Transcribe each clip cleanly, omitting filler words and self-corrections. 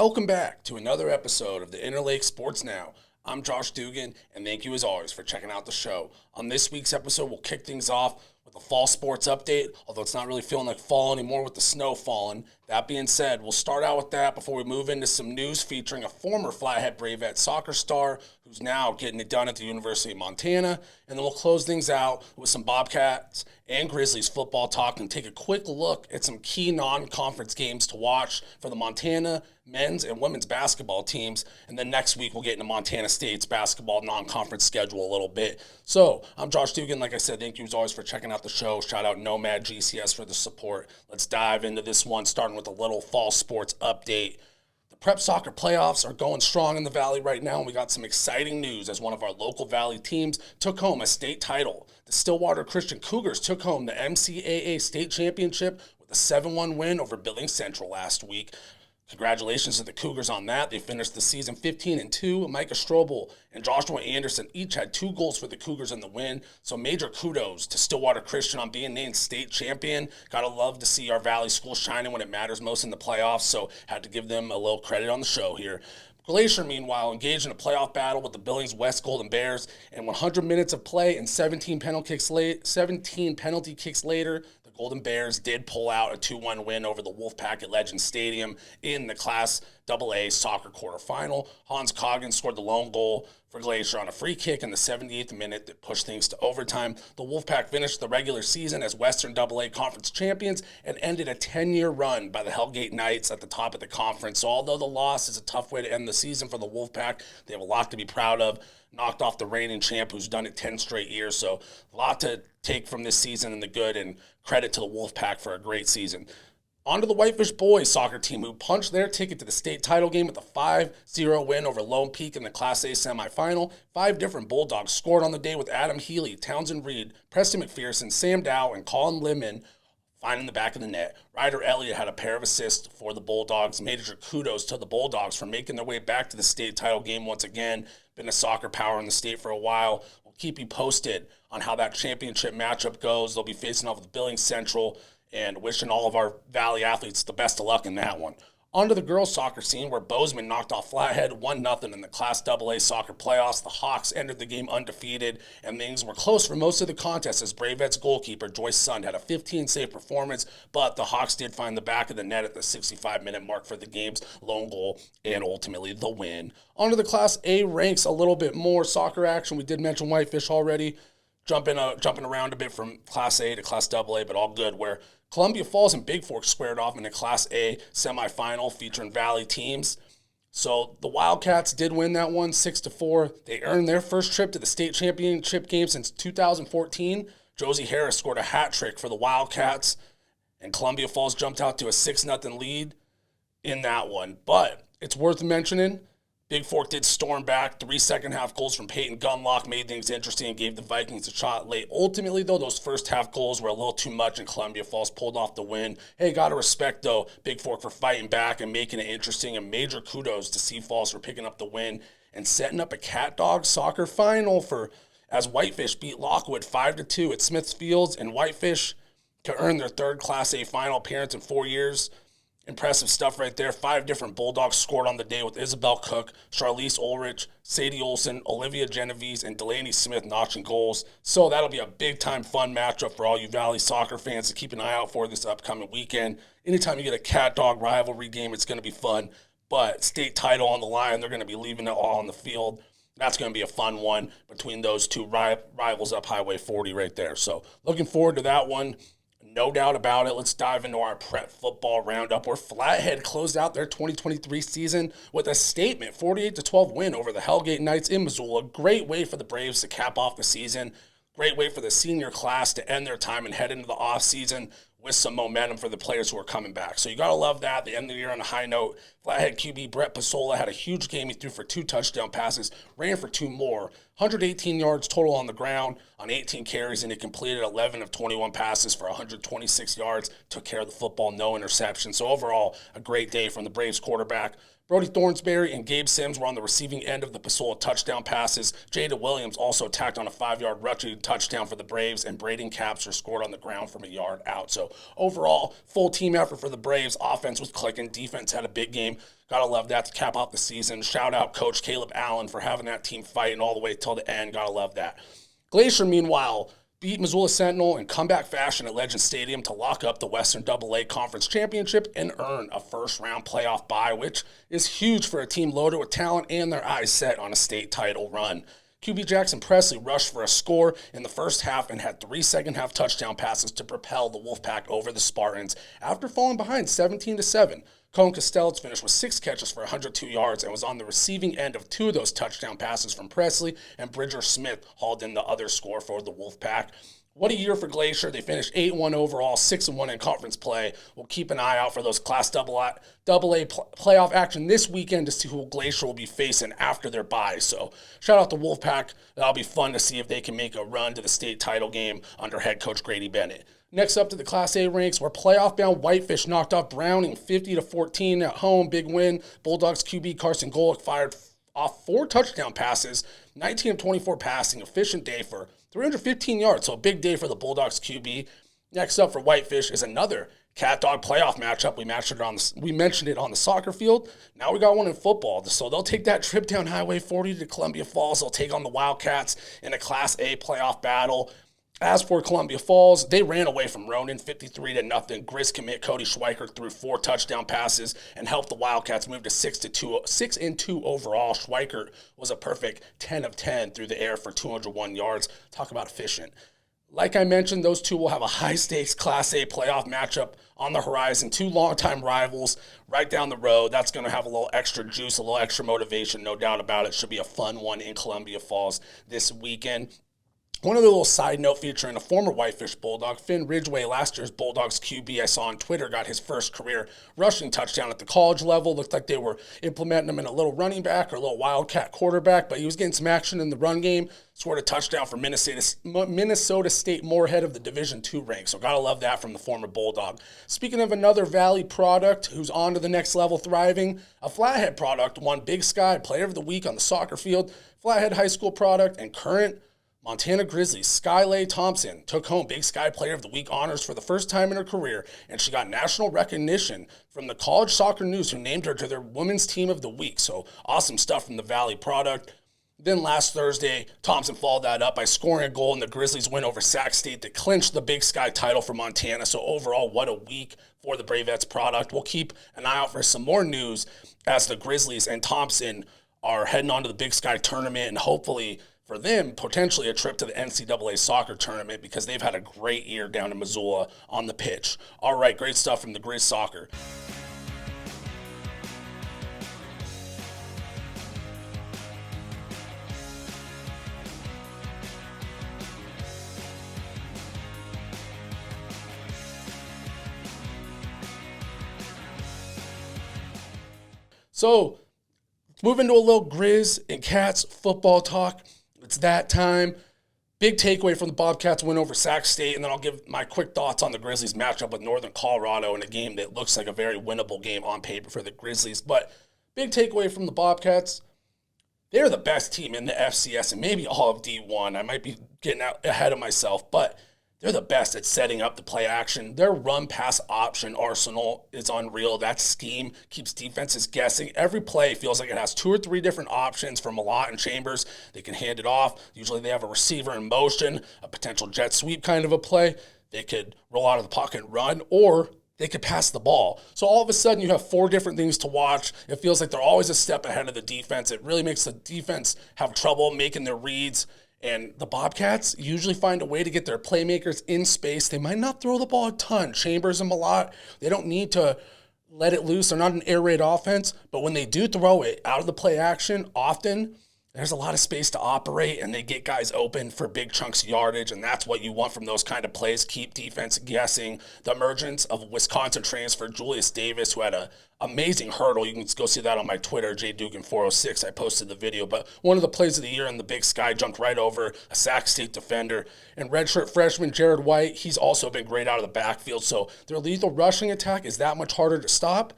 Welcome back to another episode of the Interlake Sports Now. I'm Josh Dugan, and thank you as always for checking out the show. On this week's episode, we'll kick things off with a fall sports update, although it's not really feeling like fall anymore with the snow falling. That being said, we'll start out with that before we move into some news featuring a former Flathead Bravette soccer star who's now getting it done at the University of Montana. And then we'll close things out with some Bobcats and Grizzlies football talk and take a quick look at some key non-conference games to watch for the Montana men's and women's basketball teams. And then next week we'll get into Montana State's basketball non-conference schedule a little bit. So I'm Josh Dugan. Like I said, thank you as always for checking out the show. Shout out Nomad GCS for the support. Let's dive into this one, starting with a little fall sports update. The prep soccer playoffs are going strong in the Valley right now, and we got some exciting news as one of our local Valley teams took home a state title. The Stillwater Christian Cougars took home the MCAA state championship with a 7-1 win over Billings Central last week. Congratulations to the Cougars on that. They finished the season 15-2. Micah Strobel and Joshua Anderson each had 2 goals for the Cougars in the win. So major kudos to Stillwater Christian on being named state champion. Gotta love to see our Valley school shining when it matters most in the playoffs. So had to give them a little credit on the show here. Glacier, meanwhile, engaged in a playoff battle with the Billings West Golden Bears, and 100 minutes of play and 17 penalty kicks later, the Golden Bears did pull out a 2-1 win over the Wolfpack at Legends Stadium in the Class AA soccer quarterfinal. Hans Coggins scored the lone goal for Glacier on a free kick in the 78th minute that pushed things to overtime. The Wolfpack finished the regular season as Western AA Conference champions and ended a 10-year run by the Hellgate Knights at the top of the conference. So although the loss is a tough way to end the season for the Wolfpack, they have a lot to be proud of. Knocked off the reigning champ who's done it 10 straight years. So a lot to take from this season in the good, and credit to the Wolfpack for a great season. On to the Whitefish boys soccer team, who punched their ticket to the state title game with a 5-0 win over Lone Peak in the Class A semifinal. 5 different Bulldogs scored on the day, with Adam Healy, Townsend Reed, Preston McPherson, Sam Dow, and Colin Limon finding the back of the net. Ryder Elliott had a pair of assists for the Bulldogs. Major kudos to the Bulldogs for making their way back to the state title game once again. Been a soccer power in the state for a while. We'll keep you posted on how that championship matchup goes. They'll be facing off with Billings Central, and wishing all of our Valley athletes the best of luck in that one. On to the girls' soccer scene, where Bozeman knocked off Flathead 1-0 in the Class AA soccer playoffs. The Hawks entered the game undefeated, and things were close for most of the contest as Bravette's goalkeeper, Joyce Sund, had a 15-save performance, but the Hawks did find the back of the net at the 65-minute mark for the game's lone goal, and ultimately the win. On to the Class A ranks, a little bit more soccer action. We did mention Whitefish already, jumping around a bit from Class A to Class AA, but all good, where Columbia Falls and Big Fork squared off in a Class A semifinal featuring Valley teams. So the Wildcats did win that one 6-4. They earned their first trip to the state championship game since 2014. Josie Harris scored a hat trick for the Wildcats, and Columbia Falls jumped out to a 6-0 lead in that one. But it's worth mentioning, Big Fork did storm back. 3 second-half goals from Peyton Gunlock made things interesting and gave the Vikings a shot late. Ultimately, though, those first-half goals were a little too much, and Columbia Falls pulled off the win. Hey, got to respect, though, Big Fork for fighting back and making it interesting, and major kudos to Sea Falls for picking up the win and setting up a cat dog soccer final as Whitefish beat Lockwood 5-2 at Smith's Fields, and Whitefish to earn their 3rd Class A final appearance in 4 years. Impressive stuff right there. 5 different Bulldogs scored on the day, with Isabel Cook, Charlize Ulrich, Sadie Olson, Olivia Genovese, and Delaney Smith notching goals. So that'll be a big-time fun matchup for all you Valley soccer fans to keep an eye out for this upcoming weekend. Anytime you get a cat-dog rivalry game, it's going to be fun. But state title on the line, they're going to be leaving it all on the field. That's going to be a fun one between those two rivals up Highway 40 right there. So looking forward to that one. No doubt about it. Let's dive into our prep football roundup, where Flathead closed out their 2023 season with a statement 48-12 win over the Hellgate Knights in Missoula. Great way for the Braves to cap off the season. Great way for the senior class to end their time and head into the offseason with some momentum for the players who are coming back. So you got to love that. They end the year on a high note. Flathead QB Brett Pasola had a huge game. He threw for 2 touchdown passes, ran for 2 more, 118 yards total on the ground on 18 carries, and he completed 11 of 21 passes for 126 yards, took care of the football, no interception. So overall, a great day from the Braves quarterback. Brody Thornsberry and Gabe Sims were on the receiving end of the Pasola touchdown passes. Jada Williams also tacked on a 5-yard rushing touchdown for the Braves, and Braden Capser scored on the ground from a yard out. So overall, full team effort for the Braves. Offense was clicking. Defense had a big game. Gotta love that to cap off the season. Shout out Coach Caleb Allen for having that team fighting all the way till the end. Gotta love that. Glacier, meanwhile, beat Missoula Sentinel in comeback fashion at Legend Stadium to lock up the Western AA Conference Championship and earn a first-round playoff bye, which is huge for a team loaded with talent and their eyes set on a state title run. QB Jackson Presley rushed for a score in the first half and had 3 second-half touchdown passes to propel the Wolfpack over the Spartans after falling behind 17-7. Cohen Castells finished with 6 catches for 102 yards and was on the receiving end of 2 of those touchdown passes from Presley, and Bridger Smith hauled in the other score for the Wolfpack. What a year for Glacier. They finished 8-1 overall, 6-1 in conference play. We'll keep an eye out for those Class AA playoff action this weekend to see who Glacier will be facing after their bye. So shout out to Wolfpack. That'll be fun to see if they can make a run to the state title game under head coach Grady Bennett. Next up to the Class A ranks, where playoff-bound Whitefish knocked off Browning 50-14 at home. Big win. Bulldogs QB Carson Golick fired off 4 touchdown passes, 19 of 24 passing, efficient day for 315 yards, so a big day for the Bulldogs QB. Next up for Whitefish is another cat-dog playoff matchup. We mentioned it on the soccer field. Now we got one in football. So they'll take that trip down Highway 40 to Columbia Falls. They'll take on the Wildcats in a Class A playoff battle. As for Columbia Falls, they ran away from Ronan 53-0. Griz commit Cody Schweikert threw 4 touchdown passes and helped the Wildcats move to 6-2 overall. Schweikert was a perfect 10 of 10 through the air for 201 yards. Talk about efficient. Like I mentioned, those two will have a high-stakes Class A playoff matchup on the horizon. 2 longtime rivals right down the road. That's going to have a little extra juice, a little extra motivation, no doubt about it. Should be a fun one in Columbia Falls this weekend. One other little side note featuring a former Whitefish Bulldog, Finn Ridgway, last year's Bulldogs QB I saw on Twitter, got his first career rushing touchdown at the college level. Looked like they were implementing him in a little running back or a little wildcat quarterback, but he was getting some action in the run game. Scored a touchdown for Minnesota State Moorhead of the Division II rank. So gotta love that from the former Bulldog. Speaking of another Valley product who's on to the next level thriving, a Flathead product won Big Sky Player of the Week on the soccer field. Flathead High School product and current Montana Grizzlies Skylay Thompson took home Big Sky Player of the Week honors for the first time in her career, and she got national recognition from the College Soccer News, who named her to their Women's Team of the Week. So awesome stuff from the Valley product. Then last Thursday, Thompson followed that up by scoring a goal in the Grizzlies' win over Sac State to clinch the Big Sky title for Montana. So overall, what a week for the Bravettes product. We'll keep an eye out for some more news as the Grizzlies and Thompson are heading on to the Big Sky tournament, and hopefully for them, potentially a trip to the NCAA soccer tournament, because they've had a great year down in Missoula on the pitch. All right, great stuff from the Griz Soccer. So, let's move into a little Griz and Cats football talk. It's that time. Big takeaway from the Bobcats win over Sac State, and then I'll give my quick thoughts on the Grizzlies matchup with Northern Colorado in a game that looks like a very winnable game on paper for the Grizzlies. But big takeaway from the Bobcats, they're the best team in the FCS and maybe all of D1. I might be getting out ahead of myself, but they're the best at setting up the play action. Their run-pass option arsenal is unreal. That scheme keeps defenses guessing. Every play feels like it has 2 or 3 different options from Malott and Chambers. They can hand it off. Usually they have a receiver in motion, a potential jet sweep kind of a play. They could roll out of the pocket and run, or they could pass the ball. So all of a sudden you have 4 different things to watch. It feels like they're always a step ahead of the defense. It really makes the defense have trouble making their reads. And the Bobcats usually find a way to get their playmakers in space. They might not throw the ball a ton. Chambers and Malott, they don't need to let it loose. They're not an air raid offense. But when they do throw it out of the play action, often there's a lot of space to operate, and they get guys open for big chunks of yardage, and that's what you want from those kind of plays. Keep defense guessing. The emergence of Wisconsin transfer Julius Davis, who had an amazing hurdle. You can go see that on my Twitter, JDugan406. I posted the video. But one of the plays of the year in the Big Sky, jumped right over a Sac State defender. And redshirt freshman Jared White, he's also been great out of the backfield. So their lethal rushing attack is that much harder to stop.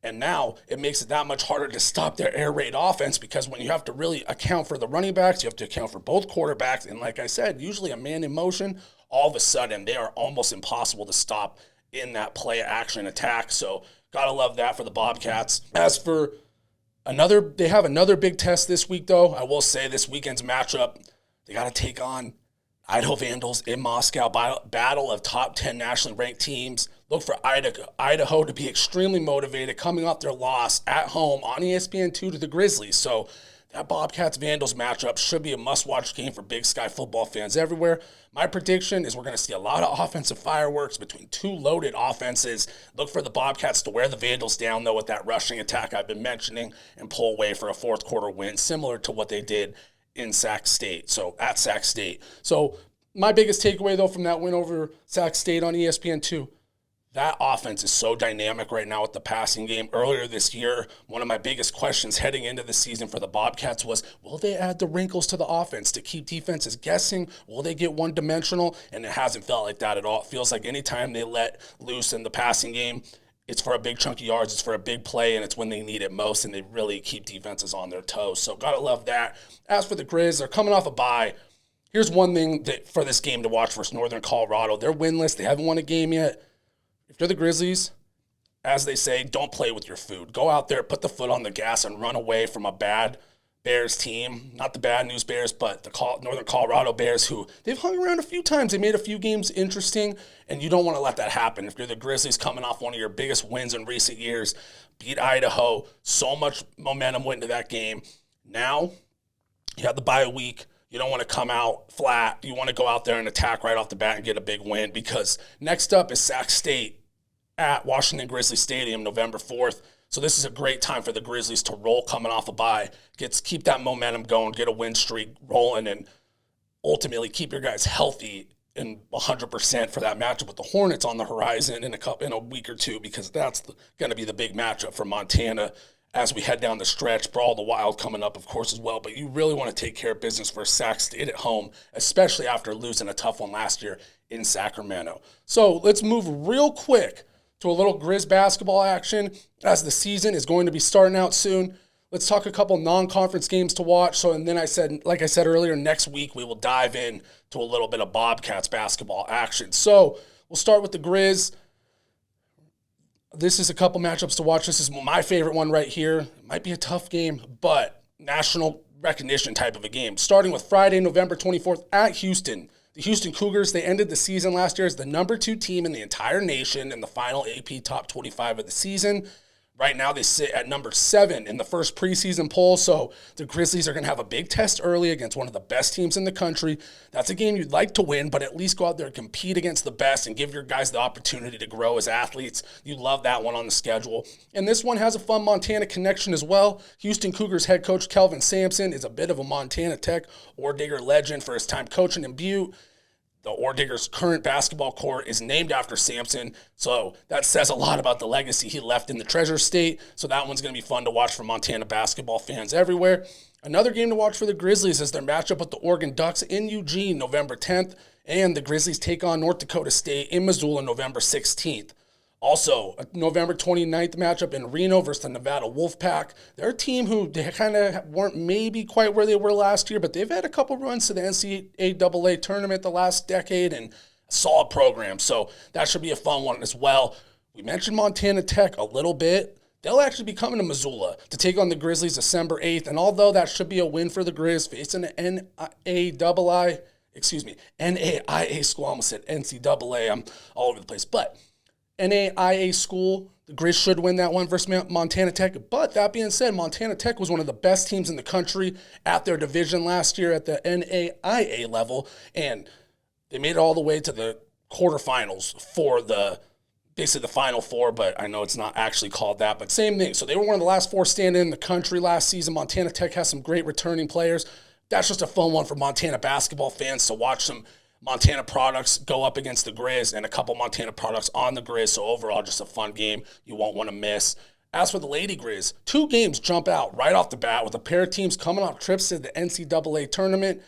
And now it makes it that much harder to stop their air raid offense, because when you have to really account for the running backs, you have to account for both quarterbacks. And like I said, usually a man in motion, all of a sudden they are almost impossible to stop in that play action attack. So Gotta love that for the Bobcats. As for they have another big test this week, though. I will say this weekend's matchup, they got to take on Idaho Vandals in Moscow. Battle of top 10 nationally ranked teams. Look for Idaho to be extremely motivated coming off their loss at home on ESPN2 to the Grizzlies. So that Bobcats-Vandals matchup should be a must-watch game for Big Sky football fans everywhere. My prediction is we're going to see a lot of offensive fireworks between two loaded offenses. Look for the Bobcats to wear the Vandals down, though, with that rushing attack I've been mentioning and pull away for a fourth quarter win, similar to what they did in Sac State, at Sac State. So my biggest takeaway, though, from that win over Sac State on ESPN2, that offense is so dynamic right now with the passing game. Earlier this year, one of my biggest questions heading into the season for the Bobcats was, will they add the wrinkles to the offense to keep defenses guessing? Will they get one-dimensional? And it hasn't felt like that at all. It feels like anytime they let loose in the passing game, it's for a big chunk of yards, it's for a big play, and it's when they need it most, and they really keep defenses on their toes. So gotta love that. As for the Griz, they're coming off a bye. Here's one thing for this game to watch versus Northern Colorado. They're winless. They haven't won a game yet. If you're the Grizzlies, as they say, don't play with your food. Go out there, put the foot on the gas, and run away from a bad Bears team. Not the Bad News Bears, but the Northern Colorado Bears, who they've hung around a few times. They made a few games interesting, and you don't want to let that happen. If you're the Grizzlies coming off one of your biggest wins in recent years, beat Idaho, so much momentum went into that game. Now, you have the bye week. You don't want to come out flat. You want to go out there and attack right off the bat and get a big win, because next up is Sac State at Washington Grizzly Stadium, November 4th. So this is a great time for the Grizzlies to roll coming off a bye, keep that momentum going, get a win streak rolling, and ultimately keep your guys healthy and 100% for that matchup with the Hornets on the horizon in a week or two, because that's going to be the big matchup for Montana as we head down the stretch. Brawl the Wild coming up, of course, as well. But you really want to take care of business for Sac State at home, especially after losing a tough one last year in Sacramento. So let's move real quick to a little Griz basketball action as the season is going to be starting out soon. Let's talk a couple non-conference games to watch. And then like I said earlier, next week we will dive in to a little bit of Bobcats basketball action. So we'll start with the Griz. This is a couple matchups to watch. This is my favorite one right here. It might be a tough game, but national recognition type of a game. Starting with Friday, November 24th at Houston. The Houston Cougars, they ended the season last year as the number 2 team in the entire nation in the final AP Top 25 of the season. Right now, they sit at number 7 in the first preseason poll, so the Grizzlies are going to have a big test early against one of the best teams in the country. That's a game you'd like to win, but at least go out there and compete against the best and give your guys the opportunity to grow as athletes. You love that one on the schedule. And this one has a fun Montana connection as well. Houston Cougars head coach Kelvin Sampson is a bit of a Montana Tech Ore-Digger legend for his time coaching in Butte. The Ore-Diggers' current basketball court is named after Sampson, so that says a lot about the legacy he left in the Treasure State. So that one's going to be fun to watch for Montana basketball fans everywhere. Another game to watch for the Grizzlies is their matchup with the Oregon Ducks in Eugene, November 10th, and the Grizzlies take on North Dakota State in Missoula, November 16th. Also, a November 29th matchup in Reno versus the Nevada Wolfpack. They're a team who they kind of weren't maybe quite where they were last year, but they've had a couple runs to the NCAA tournament the last decade and a solid program. So that should be a fun one as well. We mentioned Montana Tech a little bit. They'll actually be coming to Missoula to take on the Grizzlies December 8th. And although that should be a win for the Grizz, facing an NAIA school, I almost said NCAA. I'm all over the place. But NAIA school, the Grizz should win that one versus Montana Tech. But that being said, Montana Tech was one of the best teams in the country at their division last year at the NAIA level, and they made it all the way to the quarterfinals for basically the Final Four, but I know it's not actually called that, but same thing. So they were one of the last 4 standing in the country last season. Montana Tech has some great returning players. That's just a fun one for Montana basketball fans to watch some Montana products go up against the Grizz and a couple Montana products on the Grizz. So overall, just a fun game you won't want to miss. As for the Lady Grizz, 2 games jump out right off the bat with a pair of teams coming off trips to the NCAA tournament.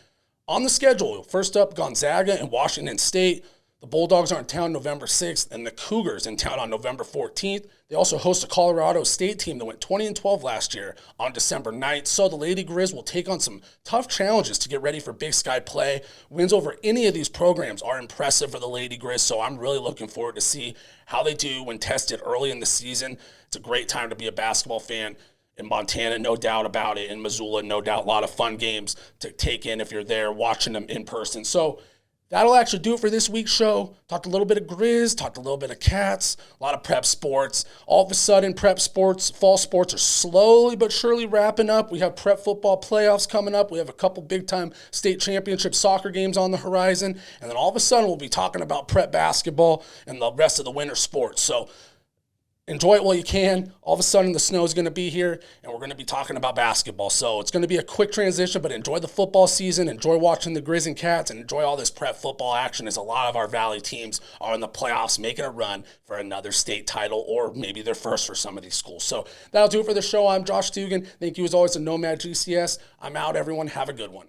On the schedule, first up, Gonzaga and Washington State. The Bulldogs are in town November 6th, and the Cougars in town on November 14th. They also host a Colorado State team that went 20-12 last year on December 9th. So the Lady Griz will take on some tough challenges to get ready for Big Sky play. Wins over any of these programs are impressive for the Lady Griz, so I'm really looking forward to see how they do when tested early in the season. It's a great time to be a basketball fan. In Montana, no doubt about it. In Missoula, no doubt. A lot of fun games to take in if you're there watching them in person. So that'll actually do it for this week's show. Talked a little bit of Griz, talked a little bit of Cats, a lot of prep sports. All of a sudden, prep sports, fall sports are slowly but surely wrapping up. We have prep football playoffs coming up. We have a couple big-time state championship soccer games on the horizon. And then all of a sudden, we'll be talking about prep basketball and the rest of the winter sports. So enjoy it while you can. All of a sudden, the snow is going to be here, and we're going to be talking about basketball. So it's going to be a quick transition, but enjoy the football season. Enjoy watching the Griz and Cats, and enjoy all this prep football action as a lot of our Valley teams are in the playoffs making a run for another state title or maybe their first for some of these schools. So that'll do it for the show. I'm Josh Dugan. Thank you, as always, to Nomad GCS. I'm out, everyone. Have a good one.